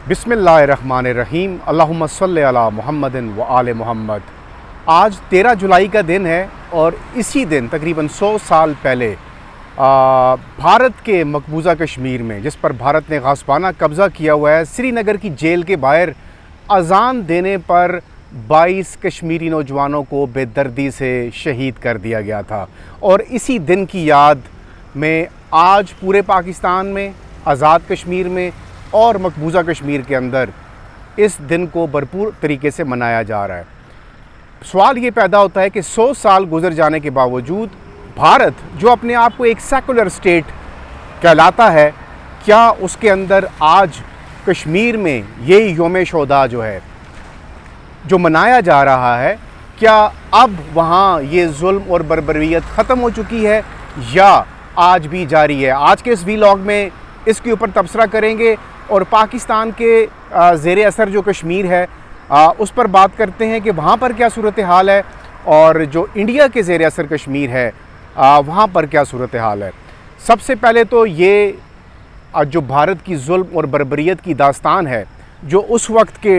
बिस्मिल्लाहिर्रहमानिर्रहीम। अल्लाहुम्मा सल्लि अला मुहम्मदिन व आले मुहम्मद। आज 13 जुलाई का दिन है और इसी दिन तकरीबन 100 साल पहले भारत के मकबूजा कश्मीर में, जिस पर भारत ने गासबाना कब्ज़ा किया हुआ है, श्रीनगर की जेल के बाहर अजान देने पर 22 कश्मीरी नौजवानों को बेदर्दी से शहीद कर दिया गया था। और इसी दिन की याद में आज पूरे पाकिस्तान में, आज़ाद कश्मीर में और मकबूजा कश्मीर के अंदर इस दिन को भरपूर तरीके से मनाया जा रहा है। सवाल ये पैदा होता है कि 100 साल गुजर जाने के बावजूद भारत, जो अपने आप को एक सेकुलर स्टेट कहलाता है, क्या उसके अंदर आज कश्मीर में ये योम शोदा जो है, जो मनाया जा रहा है, क्या अब वहाँ ये जुल्म और बर्बरियत ख़त्म हो चुकी है या आज भी जारी है? आज के इस वीलॉग में इसके ऊपर तबसरा करेंगे और पाकिस्तान के ज़ेरे असर जो कश्मीर है उस पर बात करते हैं कि वहाँ पर क्या सूरत हाल है, और जो इंडिया के ज़ेरे असर कश्मीर है वहाँ पर क्या सूरत हाल है। सबसे पहले तो ये जो भारत की जुल्म और बर्बरियत की दास्तान है, जो उस वक्त के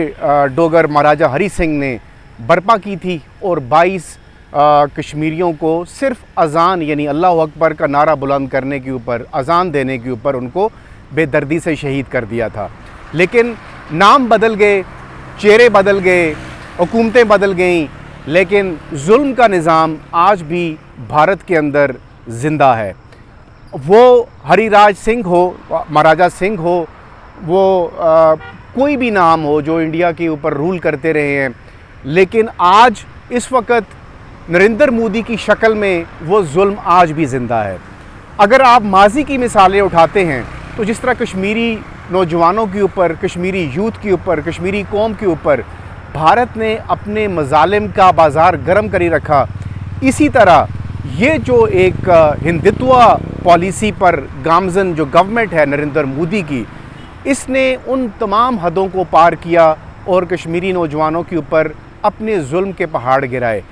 डोगर महाराजा हरी सिंह ने बर्पा की थी और 22 कश्मीरियों को सिर्फ अज़ान यानी अल्लाह अकबर का नारा बुलंद करने के ऊपर, अज़ान देने के ऊपर उनको बेदर्दी से शहीद कर दिया था। लेकिन नाम बदल गए, चेहरे बदल गए, हुकूमतें बदल गईं, लेकिन जुल्म का निज़ाम आज भी भारत के अंदर ज़िंदा है। वो हरिराज सिंह हो, महाराजा सिंह हो, वो कोई भी नाम हो जो इंडिया के ऊपर रूल करते रहे हैं, लेकिन आज इस वक्त नरेंद्र मोदी की शक्ल में वो जुल्म आज भी ज़िंदा है। अगर आप माजी की मिसालें उठाते हैं तो जिस तरह कश्मीरी नौजवानों के ऊपर, कश्मीरी यूथ के ऊपर, कश्मीरी कौम के ऊपर भारत ने अपने मज़ालिम का बाज़ार गर्म करी रखा, इसी तरह ये जो एक हिंदुत्व पॉलिसी पर गामज़न जो गवर्नमेंट है नरेंद्र मोदी की, इसने उन तमाम हदों को पार किया और कश्मीरी नौजवानों के ऊपर अपने जुल्म के पहाड़ गिराए।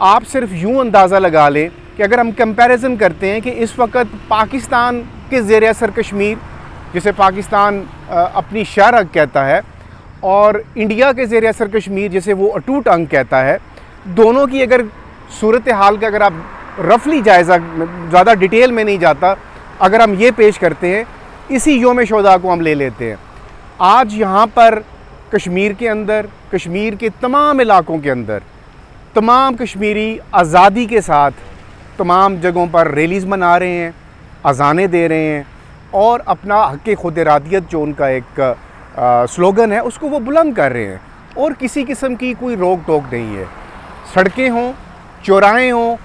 आप सिर्फ यूँ अंदाज़ा लगा लें कि अगर हम कंपैरिजन करते हैं कि इस वक्त पाकिस्तान के ज़ेरे असर कश्मीर, जिसे पाकिस्तान अपनी शरह कहता है, और इंडिया के ज़ेरे असर कश्मीर जिसे वो अटूट अंग कहता है, दोनों की अगर सूरत हाल का अगर आप रफली जायज़ा, ज़्यादा डिटेल में नहीं जाता, अगर हम ये पेश करते हैं, इसी योम शोदा को हम ले लेते हैं। आज यहाँ पर कश्मीर के अंदर, कश्मीर के तमाम इलाक़ों के अंदर तमाम कश्मीरी आज़ादी के साथ तमाम जगहों पर रैलीज़ मना रहे हैं, अज़ानें दे रहे हैं और अपना हक़ खुद इरादियत जो उनका एक स्लोगन है उसको वो बुलंद कर रहे हैं, और किसी किस्म की कोई रोक टोक नहीं है। सड़कें हों, चौराहे हों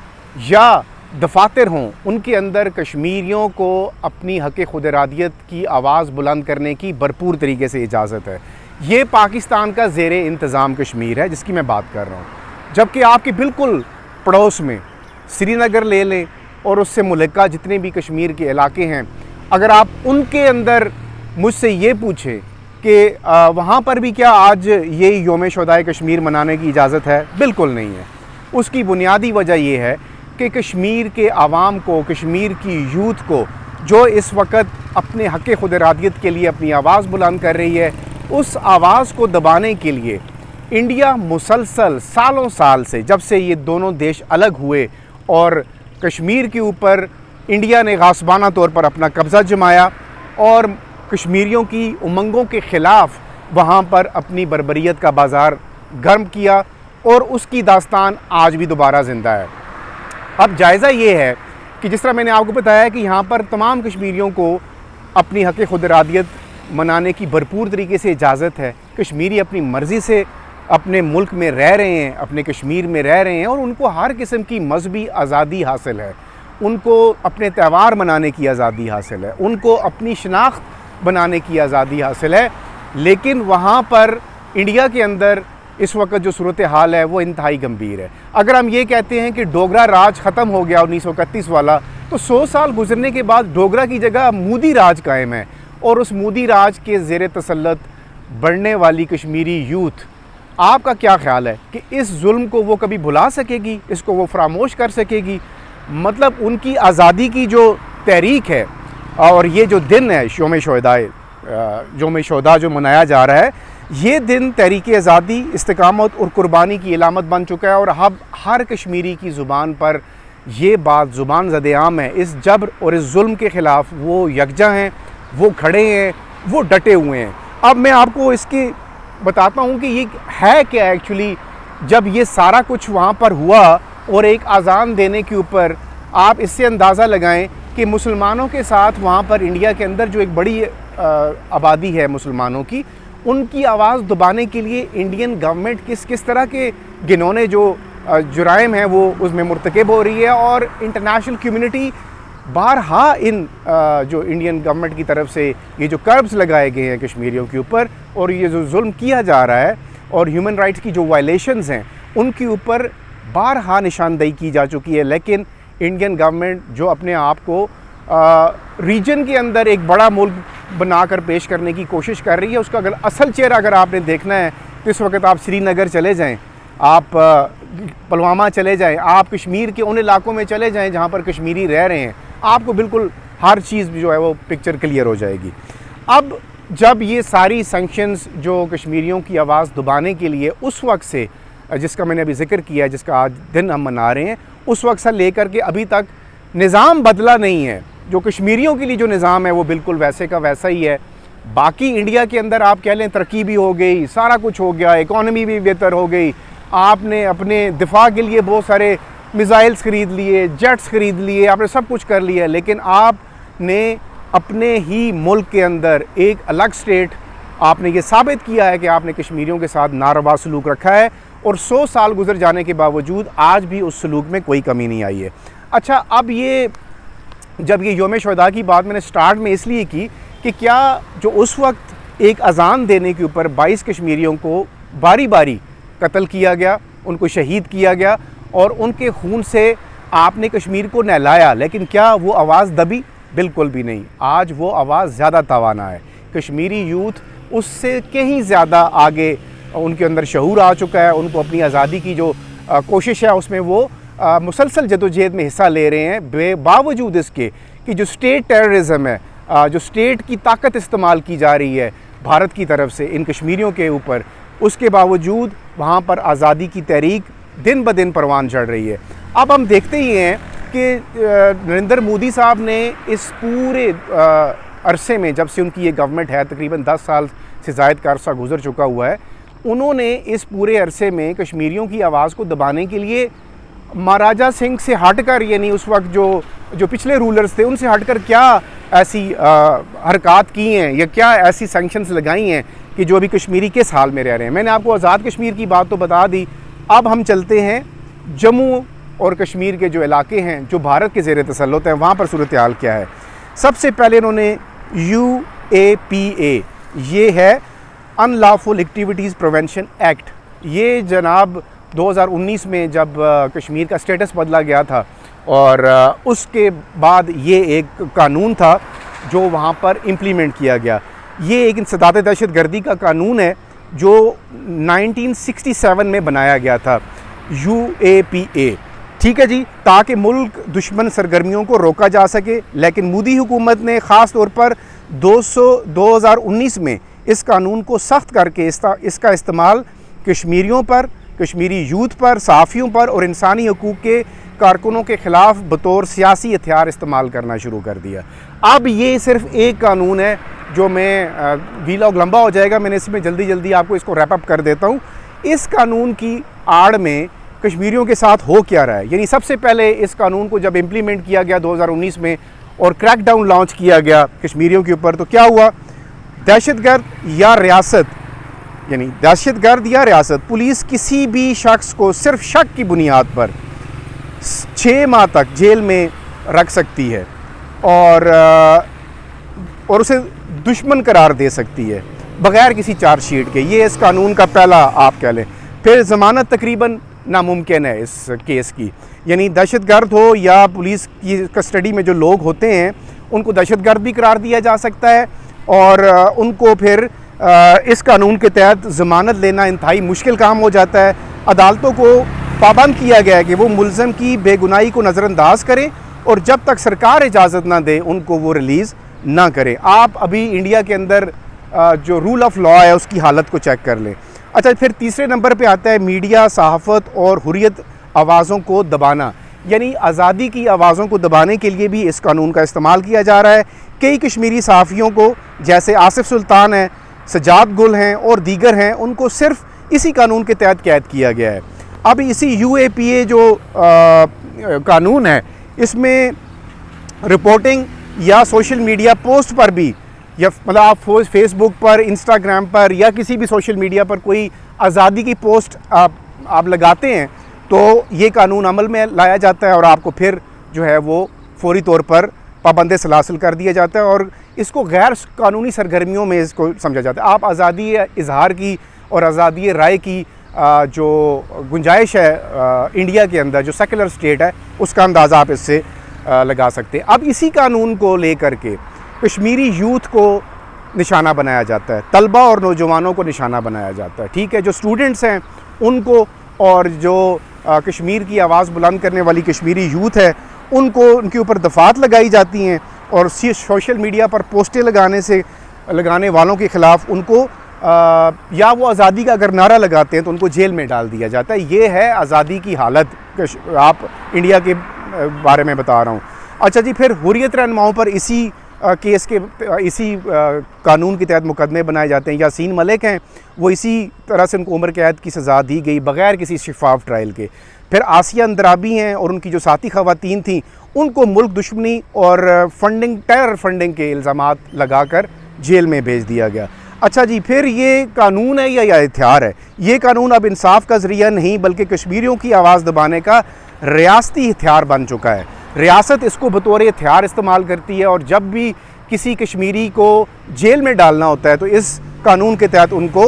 या दफातर हों, उनके अंदर कश्मीरियों को अपनी हक़ खुद इरादियत की आवाज़ बुलंद करने की भरपूर तरीके से इजाज़त है। ये पाकिस्तान का ज़ेरे इंतज़ाम कश्मीर है जिसकी मैं बात कर रहा हूँ। जबकि आपके बिल्कुल पड़ोस में श्रीनगर ले लें और उससे मुल्का जितने भी कश्मीर के इलाके हैं, अगर आप उनके अंदर मुझसे ये पूछें कि वहाँ पर भी क्या आज ये योम शोदाए कश्मीर मनाने की इजाज़त है, बिल्कुल नहीं है। उसकी बुनियादी वजह ये है कि कश्मीर के आवाम को, कश्मीर की यूथ को, जो इस वक्त अपने हक़ खुद इरादियत के लिए अपनी आवाज़ बुलंद कर रही है, उस आवाज़ को दबाने के लिए इंडिया मुसलसल सालों साल से, जब से ये दोनों देश अलग हुए और कश्मीर के ऊपर इंडिया ने गासबाना तौर पर अपना कब्ज़ा जमाया और कश्मीरियों की उमंगों के ख़िलाफ़ वहाँ पर अपनी बर्बरियत का बाज़ार गर्म किया, और उसकी दास्तान आज भी दोबारा ज़िंदा है। अब जायज़ा ये है कि जिस तरह मैंने आपको बताया कि यहाँ पर तमाम कश्मीरियों को अपनी हक़ खुद इरादियत मनाने की भरपूर तरीके से इजाज़त है। कश्मीरी अपनी मर्ज़ी से अपने मुल्क में रह रहे हैं, अपने कश्मीर में रह रहे हैं, और उनको हर किस्म की मजहबी आज़ादी हासिल है, उनको अपने त्यौहार मनाने की आज़ादी हासिल है, उनको अपनी शनाख्त बनाने की आज़ादी हासिल है। लेकिन वहाँ पर इंडिया के अंदर इस वक्त जो सूरत हाल है वो इंतहाई गंभीर है। अगर हम ये कहते हैं कि डोगरा राज ख़त्म हो गया 1931 वाला, तो 100 साल गुजरने के बाद डोगरा की जगह मोदी राज कायम है, और उस मोदी राज के ज़ेरे तसल्लुत बढ़ने वाली कश्मीरी यूथ, आपका क्या ख्याल है कि इस जुल्म को वो कभी भुला सकेगी, इसको वो फरामोश कर सकेगी? मतलब उनकी आज़ादी की जो तहरीक है और ये जो दिन है योम शोदाए योम शुहदा जो मनाया जा रहा है, ये दिन तहरीक आज़ादी, इस्तिकामत और कुर्बानी की इलामत बन चुका है। और अब हर कश्मीरी की ज़ुबान पर ये बात ज़ुबान ज़द-ए-आम है, इस जबर और इस जुल्म के ख़िलाफ़ वो यकजा हैं, वो खड़े हैं, वो डटे हुए हैं। अब मैं आपको इसके बताता हूँ कि ये है क्या एक्चुअली। जब ये सारा कुछ वहाँ पर हुआ और एक अज़ान देने के ऊपर आप इससे अंदाज़ा लगाएं कि मुसलमानों के साथ वहाँ पर इंडिया के अंदर जो एक बड़ी आबादी है मुसलमानों की, उनकी आवाज़ दबाने के लिए इंडियन गवर्नमेंट किस तरह के घिनौने जो जुराइम हैं वो उसमें मुर्तकब हो रही है। और इंटरनेशनल कम्युनिटी बारहा इन जो इंडियन गवर्नमेंट की तरफ से ये जो कर्ब्स लगाए गए हैं कश्मीरियों के ऊपर और ये जो जुल्म किया जा रहा है और ह्यूमन राइट्स की जो वायलेशंस हैं उनके ऊपर बारहा निशानदेही की जा चुकी है। लेकिन इंडियन गवर्नमेंट जो अपने आप को रीजन के अंदर एक बड़ा मुल्क बनाकर पेश करने की कोशिश कर रही है, उसका अगर असल चेहरा अगर आपने देखना है तो इस वक्त आप श्रीनगर चले जाएं, आप पुलवामा चले जाएं, आप कश्मीर के उन इलाकों में चले जाएं जहां पर कश्मीरी रह रहे हैं, आपको बिल्कुल हर चीज़ जो है वो पिक्चर क्लियर हो जाएगी। अब जब ये सारी सैंक्शंस जो कश्मीरियों की आवाज़ दबाने के लिए उस वक्त से, जिसका मैंने अभी जिक्र किया, जिसका आज दिन हम मना रहे हैं, उस वक्त से लेकर के अभी तक निज़ाम बदला नहीं है। जो कश्मीरियों के लिए जो निज़ाम है वो बिल्कुल वैसे का वैसा ही है। बाकी इंडिया के अंदर आप कह लें तरक्की भी हो गई, सारा कुछ हो गया, इकॉनमी भी बेहतर हो गई, आपने अपने दिफा के लिए बहुत सारे मिसाइल्स ख़रीद लिए, जेट्स ख़रीद लिए, आपने सब कुछ कर लिया, लेकिन आपने अपने ही मुल्क के अंदर एक अलग स्टेट, आपने ये साबित किया है कि आपने कश्मीरियों के साथ नारवा सलूक रखा है और 100 साल गुजर जाने के बावजूद आज भी उस सलूक में कोई कमी नहीं आई है। अच्छा, अब ये जब ये योम शुहदा की बात मैंने स्टार्ट में इसलिए की कि क्या जो उस वक्त एक अज़ान देने के ऊपर 22 कश्मीरियों को बारी बारी कत्ल किया गया, उनको शहीद किया गया और उनके खून से आपने कश्मीर को नहलाया, लेकिन क्या वो आवाज़ दबी? बिल्कुल भी नहीं। आज वो आवाज़ ज़्यादा तवाना है। कश्मीरी यूथ उससे कहीं ज़्यादा आगे, उनके अंदर शऊर आ चुका है, उनको अपनी आज़ादी की जो कोशिश है उसमें वो मुसलसल जदोजहद में हिस्सा ले रहे हैं। बावजूद इसके कि जो स्टेट टेररिज्म है, जो स्टेट की ताकत इस्तेमाल की जा रही है भारत की तरफ से इन कश्मीरियों के ऊपर, उसके बावजूद वहाँ पर आज़ादी की तहरीक दिन ब दिन परवान चढ़ रही है। अब हम देखते ही हैं कि नरेंद्र मोदी साहब ने इस पूरे अरसे में, जब से उनकी ये गवर्नमेंट है, तकरीबन 10 साल से ज़ायद का अरसा गुजर चुका हुआ है, उन्होंने इस पूरे अरसे में कश्मीरियों की आवाज़ को दबाने के लिए महाराजा सिंह से हटकर, यानी उस वक्त जो पिछले रूलर्स थे उनसे हटकर क्या ऐसी हरकत की हैं या क्या ऐसी सैंक्शंस लगाई हैं कि जो अभी कश्मीरी किस हाल में रह रहे हैं। मैंने आपको आज़ाद कश्मीर की बात तो बता दी। अब हम चलते हैं जम्मू और कश्मीर के जो इलाके हैं जो भारत के ज़ेर तसल्लुत हैं, वहाँ पर सूरत हाल क्या है। सबसे पहले इन्होंने UAPA, ये है अनलॉफुल एक्टिविटीज़ प्रिवेंशन एक्ट, ये जनाब 2019 में जब कश्मीर का स्टेटस बदला गया था और उसके बाद ये एक कानून था जो वहाँ पर इम्प्लीमेंट किया गया। ये एक इंसदाद दहशत गर्दी का कानून है जो 1967 में बनाया गया था, UAPA, ठीक है जी, ताकि मुल्क दुश्मन सरगर्मियों को रोका जा सके। लेकिन मोदी हुकूमत ने ख़ास तौर पर 2019 में इस कानून को सख्त करके इसका इस्तेमाल कश्मीरियों पर, कश्मीरी यूथ पर, सहाफ़ियों पर और इंसानी हकूक़ के कारकुनों के ख़िलाफ़ बतौर सियासी हथियार इस्तेमाल करना शुरू कर दिया। अब ये सिर्फ़ एक कानून है जो मैं वीलॉग लंबा हो जाएगा, मैंने इसमें जल्दी आपको इसको रैप अप कर देता हूँ। इस कानून की आड़ में कश्मीरियों के साथ हो क्या रहा है। यानी सबसे पहले इस कानून को जब इम्प्लीमेंट किया गया 2019 में और क्रैकडाउन लॉन्च किया गया कश्मीरियों के ऊपर, तो क्या हुआ, दहशतगर्द या रियासत, यानी दहशतगर्द या रियासत, पुलिस किसी भी शख्स को सिर्फ शक की बुनियाद पर 6 माह तक जेल में रख सकती है और उसे दुश्मन करार दे सकती है बग़ैर किसी चार्जशीट के। ये इस कानून का पहला आप कह लें। फिर ज़मानत तकरीबन नामुमकिन है इस केस की, यानी दहशतगर्द हो या पुलिस की कस्टडी में जो लोग होते हैं उनको दहशतगर्द भी करार दिया जा सकता है और उनको फिर इस कानून के तहत ज़मानत लेना इंतहाई मुश्किल काम हो जाता है। अदालतों को पाबंद किया गया है कि वो मुलज़म की बेगुनाही को नज़रअंदाज करें और जब तक सरकार इजाज़त ना दे उनको वो रिलीज़ ना करें। आप अभी इंडिया के अंदर जो रूल ऑफ लॉ है उसकी हालत को चेक कर लें। अच्छा, फिर तीसरे नंबर पे आता है मीडिया, सहाफ़त और हुर्रियत आवाज़ों को दबाना, यानी आज़ादी की आवाज़ों को दबाने के लिए भी इस कानून का इस्तेमाल किया जा रहा है। कई कश्मीरी सहाफ़ियों को, जैसे आसिफ सुल्तान हैं, सजाद गुल हैं और दीगर हैं, उनको सिर्फ इसी कानून के तहत कैद किया गया है। अब इसी UAPA जो कानून है, इसमें रिपोर्टिंग या सोशल मीडिया पोस्ट पर भी, या मतलब आप फेसबुक पर, इंस्टाग्राम पर या किसी भी सोशल मीडिया पर कोई आज़ादी की पोस्ट आप लगाते हैं तो ये कानून अमल में लाया जाता है और आपको फिर जो है वो फौरी तौर पर पाबंद सलासिल कर दिया जाता है और इसको गैर कानूनी सरगर्मियों में इसको समझा जाता है। आप आज़ादी इजहार की और आज़ादी राय की जो गुंजाइश है इंडिया के अंदर, जो सेकुलर स्टेट है, उसका अंदाज़ा आप इससे लगा सकते हैं। अब इसी कानून को लेकर के कश्मीरी यूथ को निशाना बनाया जाता है, तलबा और नौजवानों को निशाना बनाया जाता है। ठीक है, जो स्टूडेंट्स हैं उनको, और जो कश्मीर की आवाज़ बुलंद करने वाली कश्मीरी यूथ है उनको, उनके ऊपर दफ़ात लगाई जाती हैं और सोशल मीडिया पर पोस्टें लगाने वालों के ख़िलाफ़ उनको या वो आज़ादी का अगर नारा लगाते हैं तो उनको जेल में डाल दिया जाता है। ये है आज़ादी की हालत, आप इंडिया के बारे में बता रहा हूँ। अच्छा जी, फिर हुर्रियत रहनुमाओं पर इसी केस के इसी कानून के तहत मुकदमे बनाए जाते हैं। यासीन मलिक हैं, वो इसी तरह से उनको उम्र कैद की सज़ा दी गई बग़ैर किसी शफाफ ट्रायल के। फिर आसिया अंद्राबी हैं और उनकी जो साथी ख़वातीन थीं, उनको मुल्क दुश्मनी और टेरर फंडिंग के इल्ज़ामात लगाकर जेल में भेज दिया गया। अच्छा जी, फिर ये कानून है या हथियार है? ये कानून अब इंसाफ का ज़रिया नहीं बल्कि कश्मीरियों की आवाज़ दबाने का रियासती हथियार बन चुका है। रियासत इसको बतौर हथियार इस्तेमाल करती है और जब भी किसी कश्मीरी को जेल में डालना होता है तो इस कानून के तहत उनको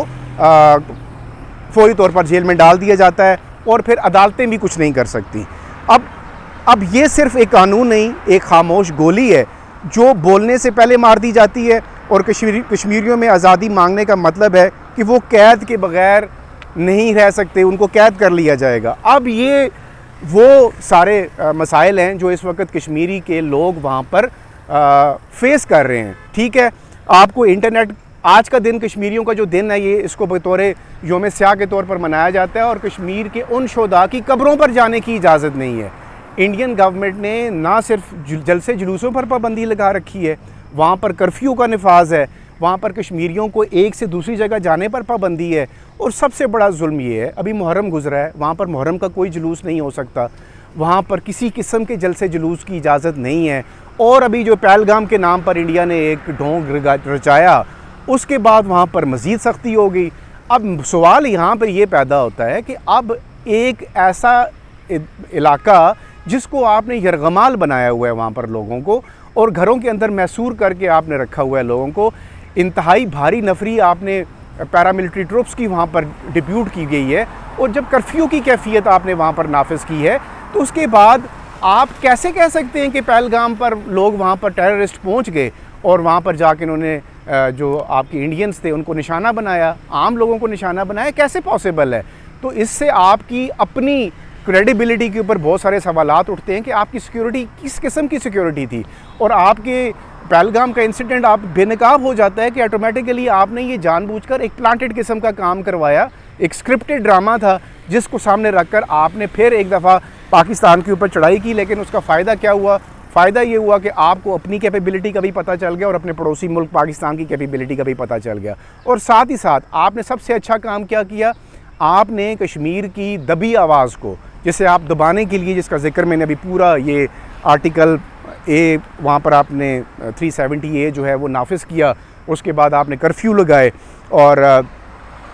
फौरी तौर पर जेल में डाल दिया जाता है और फिर अदालतें भी कुछ नहीं कर सकती। अब ये सिर्फ एक कानून नहीं, एक खामोश गोली है जो बोलने से पहले मार दी जाती है और कश्मीरियों में आज़ादी मांगने का मतलब है कि वो कैद के बग़ैर नहीं रह सकते, उनको कैद कर लिया जाएगा। अब ये वो सारे मसाइल हैं जो इस वक्त कश्मीरी के लोग वहाँ पर फेस कर रहे हैं। ठीक है, आपको इंटरनेट, आज का दिन कश्मीरियों का जो दिन है, ये इसको बतौर योम स्याह के तौर पर मनाया जाता है और कश्मीर के उन शोधा की कब्रों पर जाने की इजाज़त नहीं है। इंडियन गवर्नमेंट ने ना सिर्फ जलसे जुलूसों पर पाबंदी लगा रखी है, वहाँ पर कर्फ्यू का नफाज है, वहाँ पर कश्मीरियों को एक से दूसरी जगह जाने पर पाबंदी है और सबसे बड़ा जुल्म ये है, अभी मुहर्रम गुजरा है, वहाँ पर मुहर्रम का कोई जुलूस नहीं हो सकता, वहाँ पर किसी किस्म के जलसे जुलूस की इजाज़त नहीं है। और अभी जो पहलगाम के नाम पर इंडिया ने एक ढोंग रचाया, उसके बाद वहाँ पर मज़ीद सख्ती हो गई। अब सवाल यहाँ पर यह पैदा होता है कि अब एक ऐसा इलाका जिसको आपने यरगमाल बनाया हुआ है वहाँ पर लोगों को, और घरों के अंदर मैसूर करके आपने रखा हुआ है लोगों को, इंतहाई भारी नफरी आपने पैरामिलिट्री ट्रूप्स की वहाँ पर डिप्यूट की गई है और जब कर्फ्यू की कैफियत आपने वहाँ पर नाफिज की है, तो उसके बाद आप कैसे कह सकते हैं कि पहलगाम पर लोग वहाँ पर टेररिस्ट पहुँच गए और वहाँ पर जाके उन्होंने जो आपके इंडियंस थे उनको निशाना बनाया, आम लोगों को निशाना बनाया? कैसे पॉसिबल है? तो इससे आपकी अपनी क्रेडिबिलिटी के ऊपर बहुत सारे सवालात उठते हैं कि आपकी सिक्योरिटी किस किस्म की सिक्योरिटी थी। और आपके पहलगाम का इंसिडेंट आप बेनकाब हो जाता है कि ऑटोमेटिकली आपने ये जानबूझकर एक प्लांटेड किस्म का काम करवाया, एक स्क्रिप्टेड ड्रामा था जिसको सामने रखकर आपने फिर एक दफ़ा पाकिस्तान के ऊपर चढ़ाई की। लेकिन उसका फ़ायदा क्या हुआ? फ़ायदा ये हुआ कि आपको अपनी कैपेबिलिटी का भी पता चल गया और अपने पड़ोसी मुल्क पाकिस्तान की कैपेबिलिटी का भी पता चल गया। और साथ ही साथ आपने सबसे अच्छा काम क्या किया, आपने कश्मीर की दबी आवाज़ को, जिसे आप दबाने के लिए, जिसका जिक्र मैंने अभी पूरा ये आर्टिकल ए वहाँ पर आपने 370A जो है वो नाफिज किया, उसके बाद आपने कर्फ्यू लगाए और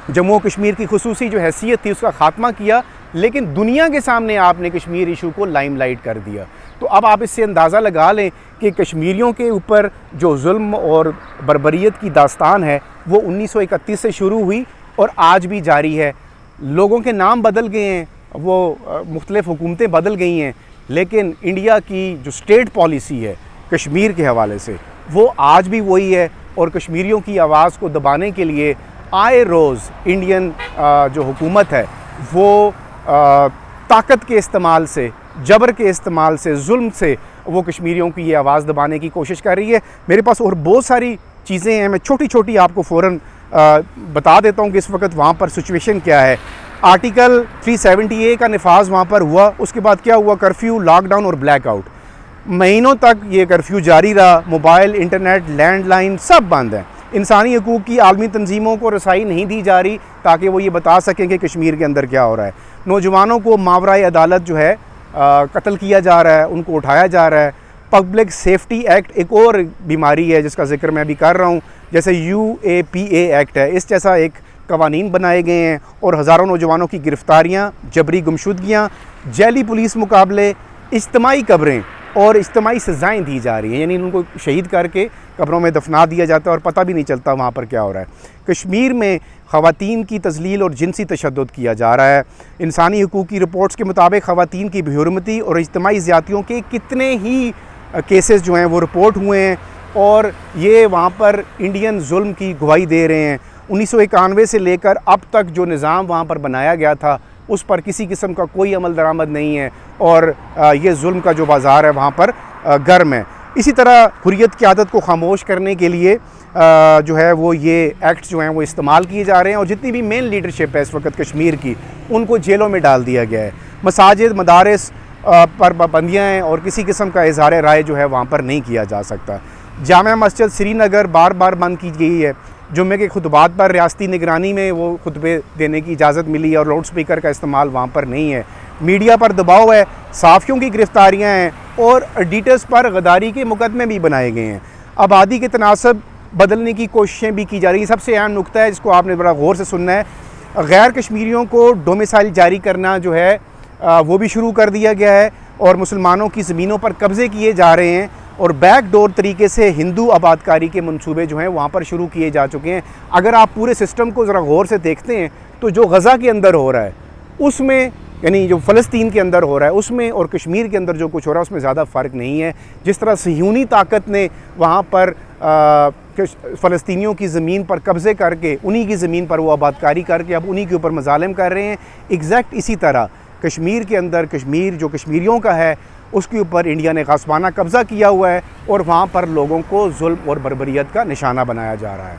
जम्मू कश्मीर की खुसूसी जो हैसियत थी उसका ख़ात्मा किया। लेकिन दुनिया के सामने आपने कश्मीर इशू को लाइमलाइट कर दिया। तो अब आप इससे अंदाज़ा लगा लें कि कश्मीरियों के ऊपर जो जुल्म और बर्बरियत की दास्तान है वो 1931 से शुरू हुई और आज भी जारी है। लोगों के नाम बदल गए हैं, वो मुख्तलिफ़ हुकूमतें बदल गई हैं, लेकिन इंडिया की जो स्टेट पॉलिसी है कश्मीर के हवाले से वो आज भी वही है। और कश्मीरियों की आवाज़ को दबाने के लिए आए रोज़ इंडियन जो हुकूमत है वो ताकत के इस्तेमाल से, जबर के इस्तेमाल से, जुल्म से वो कश्मीरियों की ये आवाज़ दबाने की कोशिश कर रही है। मेरे पास और बहुत सारी चीज़ें हैं, मैं छोटी छोटी आपको फ़ौरन बता देता हूँ कि इस वक्त वहाँ पर सिचुएशन क्या है। आर्टिकल 370A का नफाज वहाँ पर हुआ, उसके बाद क्या हुआ, कर्फ्यू, लॉकडाउन और ब्लैकआउट। महीनों तक ये कर्फ्यू जारी रहा, मोबाइल, इंटरनेट, लैंडलाइन सब बंद हैं। इंसानी हकूक़ की आलमी तंजीमों को रसाई नहीं दी जा रही ताकि वो ये बता सकें कि कश्मीर के अंदर क्या हो रहा है। नौजवानों को मावराए अदालत जो है कत्ल किया जा रहा है, उनको उठाया जा रहा है। पब्लिक सेफ्टी एक्ट एक और बीमारी है जिसका जिक्र मैं अभी कर रहा हूँ, जैसे UAPA एक्ट है, इस जैसा एक कवानीन बनाए गए हैं और हज़ारों नौजवानों की गिरफ़्तारियाँ, जबरी गुमशुदगियाँ, जैली पुलिस मुकाबले, इज्तिमाई कब्रें और इज्तिमाई सज़ाएँ दी जा रही हैं, यानी उनको शहीद करके कब्रों में दफना दिया जाता है और पता भी नहीं चलता वहाँ पर क्या हो रहा है। कश्मीर में ख़वातीन की तज़लील और जिनसी तशद्दुद किया जा रहा है। इंसानी हकूक़ की रिपोर्ट्स के मुताबिक ख़वातीन की बेहुरमती और इज्तिमाई ज़्यादतियों के कितने ही केसेस जो हैं वो रिपोर्ट हुए हैं और ये वहाँ पर इंडियन जुल्म की गवाही दे रहे हैं। 1991 से लेकर अब तक जो निज़ाम वहाँ पर बनाया गया था उस पर किसी किस्म का कोई अमल दरामद नहीं है और ये जुल्म का जो बाज़ार है वहाँ पर गर्म है। इसी तरह हुर्रियत की आदत को खामोश करने के लिए जो है वो ये एक्ट जो हैं वो इस्तेमाल किए जा रहे हैं और जितनी भी मेन लीडरशिप है इस वक्त कश्मीर की उनको जेलों में डाल दिया गया है। मसाजिद, मदारिस पर पाबंदियाँ हैं और किसी किस्म का इज़हार राय जो है वहाँ पर नहीं किया जा सकता। जामा मस्जिद श्रीनगर बार बार बंद की गई है। जुम्मे के खुतबात पर रियासती निगरानी में वो खुतबे देने की इजाज़त मिली है और लाउड स्पीकर का इस्तेमाल वहाँ पर नहीं है। मीडिया पर दबाव है, सहाफ़ियों की गिरफ़्तारियाँ हैं और एडिटर्स पर गद्दारी के मुकदमे भी बनाए गए हैं। आबादी के तनासब बदलने की कोशिशें भी की जा रही हैं। सबसे अहम नुकता है जिसको आपने बड़ा गौर से सुनना है, गैर कश्मीरियों को डोमिसाइल जारी करना जो है वो भी शुरू कर दिया गया है और मुसलमानों की ज़मीनों पर कब्ज़े किए जा रहे हैं और बैकडोर तरीके से हिंदू आबादकारी के मंसूबे जो हैं वहाँ पर शुरू किए जा चुके हैं। अगर आप पूरे सिस्टम को ज़रा गौर से देखते हैं तो जो गज़ा के अंदर हो रहा है उसमें, यानी जो फ़लस्तीन के अंदर हो रहा है उसमें और कश्मीर के अंदर जो कुछ हो रहा है उसमें ज़्यादा फ़र्क नहीं है। जिस तरह सह्यूनी ताकत ने वहाँ पर फ़लस्तीनियों की ज़मीन पर कब्ज़े करके उन्हीं की ज़मीन पर वो आबादकारी करके अब उन्हीं के ऊपर मज़ालिम कर रहे हैं, एग्जैक्ट इसी तरह कश्मीर के अंदर कश्मीर जो कश्मीरियों का है उसके ऊपर इंडिया ने गासबाना कब्ज़ा किया हुआ है और वहाँ पर लोगों को जुल्म और बर्बरियत का निशाना बनाया जा रहा है।